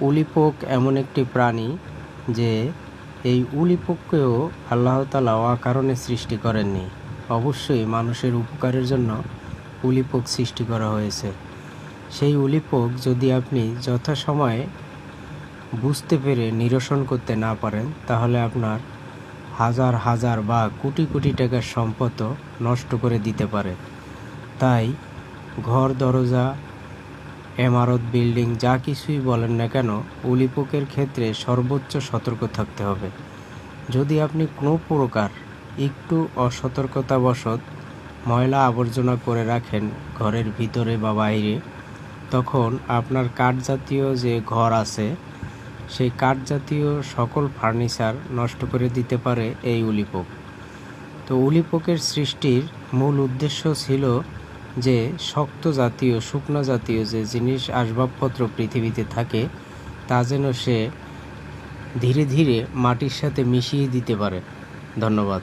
উলিপোক এমন একটি প্রাণী যে এই উলিপোককেও আল্লাহ তাআলা অকারণে সৃষ্টি করেননি। অবশ্যই মানুষের উপকারের জন্য উলিপোক সৃষ্টি করা হয়েছে। সেই উলিপোক যদি আপনি যথাসময়ে বুঝতে পেরে নিরসন করতে না পারেন, তাহলে আপনার হাজার হাজার বা কোটি কোটি টাকার সম্পদও নষ্ট করে দিতে পারে। তাই ঘর, দরজা, ইমারত, বিল্ডিং যা কিছুই বলেন না কেন, উলিপোকের ক্ষেত্রে সর্বোচ্চ সতর্ক থাকতে হবে। যদি আপনি কোনো প্রকার একটু অসতর্কতাবশত ময়লা আবর্জনা করে রাখেন ঘরের ভিতরে বা বাইরে, তখন আপনার কাঠজাতীয় যে ঘর আছে সেই কাঠজাতীয় সকল ফার্নিচার নষ্ট করে দিতে পারে এই উলিপোক। তো উলিপোকের সৃষ্টির মূল উদ্দেশ্য ছিল যে শক্ত জাতীয়, শুকনো জাতীয় যে জিনিস আসবাবপত্র পৃথিবীতে থাকে তা যেন সে ধীরে ধীরে মাটির সাথে মিশিয়ে দিতে পারে। ধন্যবাদ।